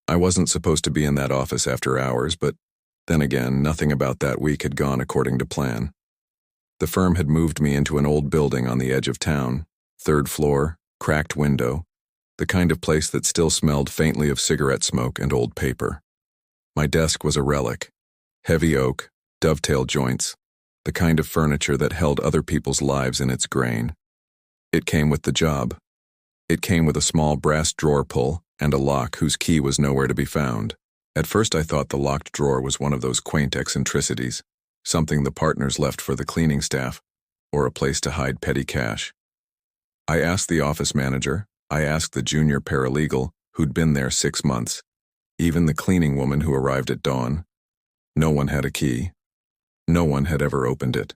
I wasn't supposed to be in that office after hours, but then again, nothing about that week had gone according to plan. The firm had moved me into an old building on the edge of town, third floor, cracked window, the kind of place that still smelled faintly of cigarette smoke and old paper. My desk was a relic, heavy oak, dovetail joints, the kind of furniture that held other people's lives in its grain. It came with the job. It came with a small brass drawer pull and a lock whose key was nowhere to be found. At first I thought the locked drawer was one of those quaint eccentricities, something the partners left for the cleaning staff, or a place to hide petty cash. I asked the office manager, I asked the junior paralegal, who'd been there 6 months, even the cleaning woman who arrived at dawn. No one had a key. No one had ever opened it.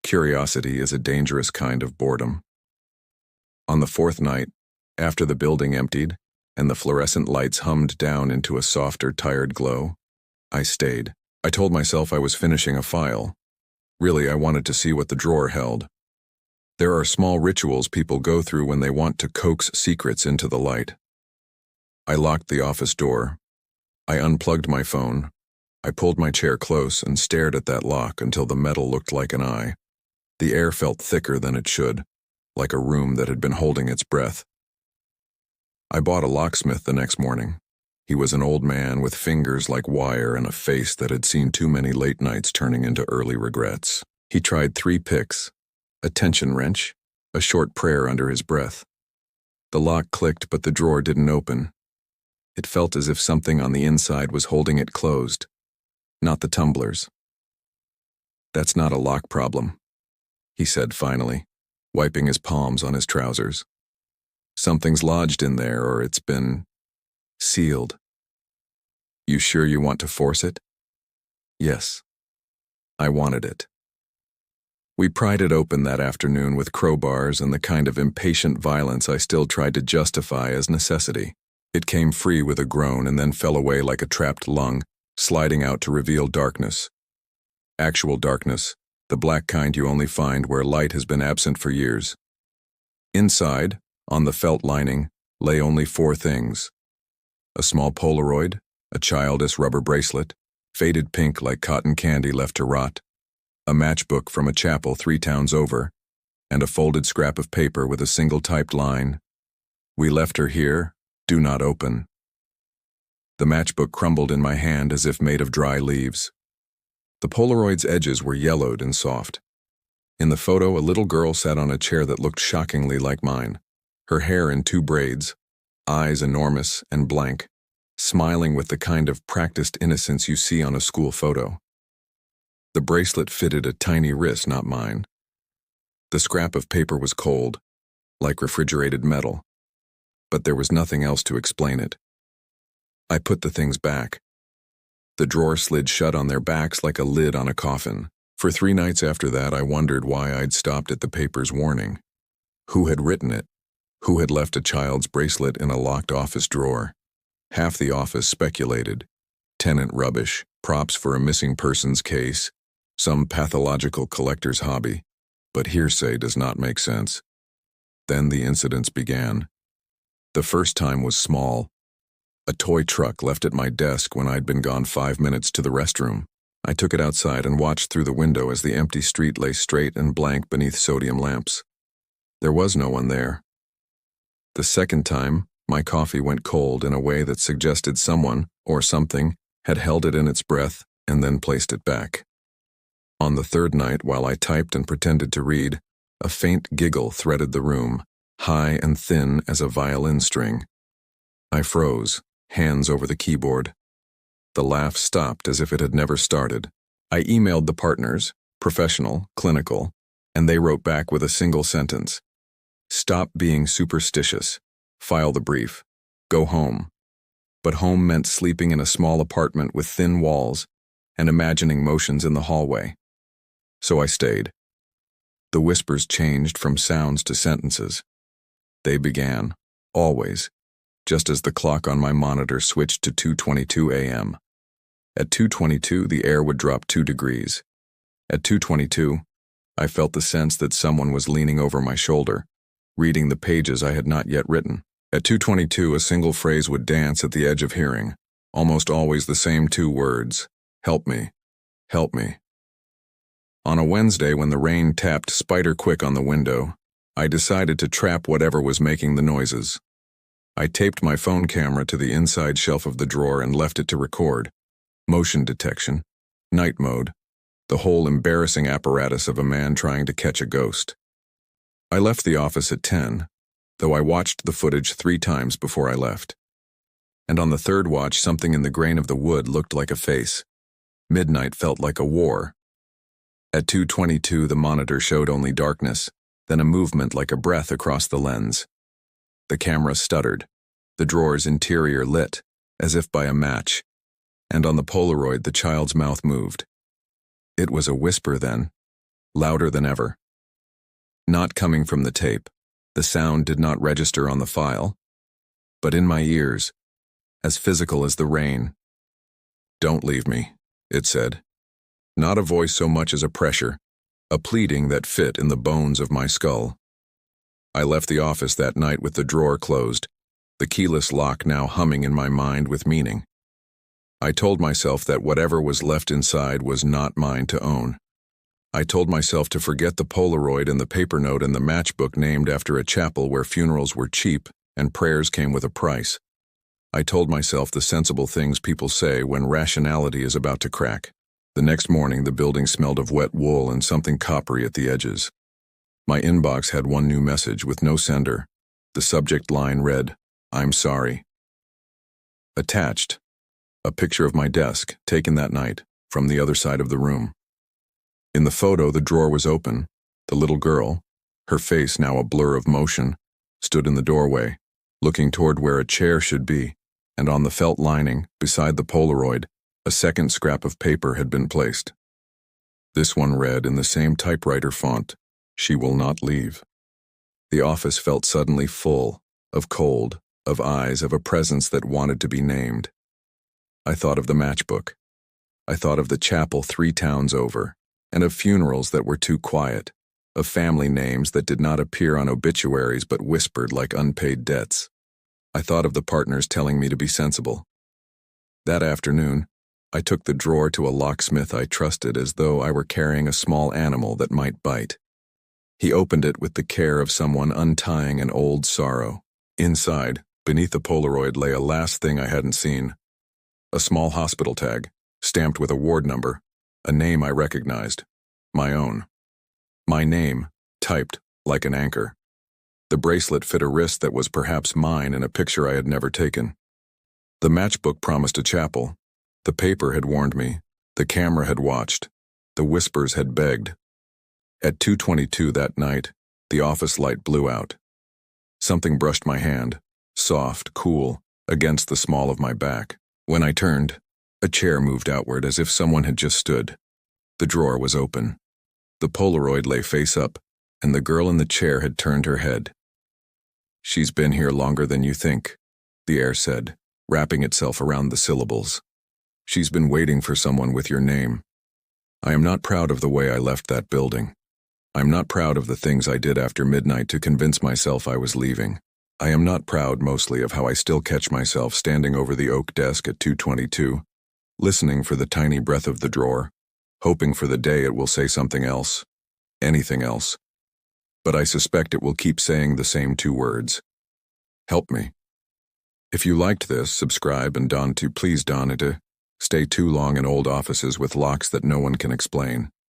Curiosity is a dangerous kind of boredom. On the fourth night, after the building emptied and the fluorescent lights hummed down into a softer, tired glow, I stayed. I told myself I was finishing a file. Really, I wanted to see what the drawer held. There are small rituals people go through when they want to coax secrets into the light. I locked the office door. I unplugged my phone. I pulled my chair close and stared at that lock until the metal looked like an eye. The air felt thicker than it should, like a room that had been holding its breath. I bought a locksmith the next morning. He was an old man with fingers like wire and a face that had seen too many late nights turning into early regrets. He tried 3 picks, a tension wrench, a short prayer under his breath. The lock clicked, but the drawer didn't open. It felt as if something on the inside was holding it closed, not the tumblers. "That's not a lock problem," he said finally, wiping his palms on his trousers. "Something's lodged in there, or it's been sealed." "You sure you want to force it?" "Yes. I wanted it." We pried it open that afternoon with crowbars and the kind of impatient violence I still tried to justify as necessity. It came free with a groan and then fell away like a trapped lung, sliding out to reveal darkness. Actual darkness, the black kind you only find where light has been absent for years. Inside, on the felt lining, lay only 4 things: a small Polaroid, a childish rubber bracelet, faded pink like cotton candy left to rot, a matchbook from a chapel 3 towns over, and a folded scrap of paper with a single typed line: "We left her here, do not open." The matchbook crumbled in my hand as if made of dry leaves. The Polaroid's edges were yellowed and soft. In the photo, a little girl sat on a chair that looked shockingly like mine, her hair in 2 braids, eyes enormous and blank, smiling with the kind of practiced innocence you see on a school photo. The bracelet fitted a tiny wrist, not mine. The scrap of paper was cold, like refrigerated metal, but there was nothing else to explain it. I put the things back. The drawer slid shut on their backs like a lid on a coffin. For 3 nights after that, I wondered why I'd stopped at the paper's warning. Who had written it? Who had left a child's bracelet in a locked office drawer? Half the office speculated. Tenant rubbish, props for a missing persons case, some pathological collector's hobby. But hearsay does not make sense. Then the incidents began. The first time was small. A toy truck left at my desk when I'd been gone 5 minutes to the restroom. I took it outside and watched through the window as the empty street lay straight and blank beneath sodium lamps. There was no one there. The second time, my coffee went cold in a way that suggested someone, or something, had held it in its breath and then placed it back. On the third night, while I typed and pretended to read, a faint giggle threaded the room, high and thin as a violin string. I froze, hands over the keyboard. The laugh stopped as if it had never started. I emailed the partners, professional, clinical, and they wrote back with a single sentence: "Stop being superstitious. File the brief. Go home." But home meant sleeping in a small apartment with thin walls and imagining motions in the hallway. So I stayed. The whispers changed from sounds to sentences. They began, always, just as the clock on my monitor switched to 2:22 a.m. At 2:22, the air would drop 2 degrees. At 2:22, I felt the sense that someone was leaning over my shoulder, reading the pages I had not yet written. At 2:22, a single phrase would dance at the edge of hearing, almost always the same two words: help me, help me. On a Wednesday, when the rain tapped spider-quick on the window, I decided to trap whatever was making the noises. I taped my phone camera to the inside shelf of the drawer and left it to record. Motion detection, night mode, the whole embarrassing apparatus of a man trying to catch a ghost. I left the office at 10, though I watched the footage 3 times before I left. And on the third watch, something in the grain of the wood looked like a face. Midnight felt like a war. At 2:22, the monitor showed only darkness, then a movement like a breath across the lens. The camera stuttered, the drawer's interior lit, as if by a match, and on the Polaroid the child's mouth moved. It was a whisper then, louder than ever. Not coming from the tape, the sound did not register on the file, but in my ears, as physical as the rain. "Don't leave me," it said. Not a voice so much as a pressure, a pleading that fit in the bones of my skull. I left the office that night with the drawer closed, the keyless lock now humming in my mind with meaning. I told myself that whatever was left inside was not mine to own. I told myself to forget the Polaroid and the paper note and the matchbook named after a chapel where funerals were cheap and prayers came with a price. I told myself the sensible things people say when rationality is about to crack. The next morning, the building smelled of wet wool and something coppery at the edges. My inbox had one new message with no sender. The subject line read, "I'm sorry." Attached, a picture of my desk, taken that night, from the other side of the room. In the photo, the drawer was open. The little girl, her face now a blur of motion, stood in the doorway, looking toward where a chair should be, and on the felt lining, beside the Polaroid, a second scrap of paper had been placed. This one read in the same typewriter font, "She will not leave." The office felt suddenly full, of cold, of eyes, of a presence that wanted to be named. I thought of the matchbook. I thought of the chapel 3 towns over, and of funerals that were too quiet, of family names that did not appear on obituaries but whispered like unpaid debts. I thought of the partners telling me to be sensible. That afternoon, I took the drawer to a locksmith I trusted as though I were carrying a small animal that might bite. He opened it with the care of someone untying an old sorrow. Inside, beneath the Polaroid, lay a last thing I hadn't seen. A small hospital tag, stamped with a ward number, a name I recognized, my own. My name, typed like an anchor. The bracelet fit a wrist that was perhaps mine in a picture I had never taken. The matchbook promised a chapel. The paper had warned me. The camera had watched. The whispers had begged. At 2:22 that night, the office light blew out. Something brushed my hand, soft, cool, against the small of my back. When I turned, a chair moved outward as if someone had just stood. The drawer was open. The Polaroid lay face up, and the girl in the chair had turned her head. "She's been here longer than you think," the air said, wrapping itself around the syllables. "She's been waiting for someone with your name. I am not proud of the way I left that building. I'm not proud of the things I did after midnight to convince myself I was leaving. I am not proud mostly of how I still catch myself standing over the oak desk at 2:22, listening for the tiny breath of the drawer, hoping for the day it will say something else, anything else. But I suspect it will keep saying the same 2 words. Help me. If you liked this, subscribe and please don't stay too long in old offices with locks that no one can explain.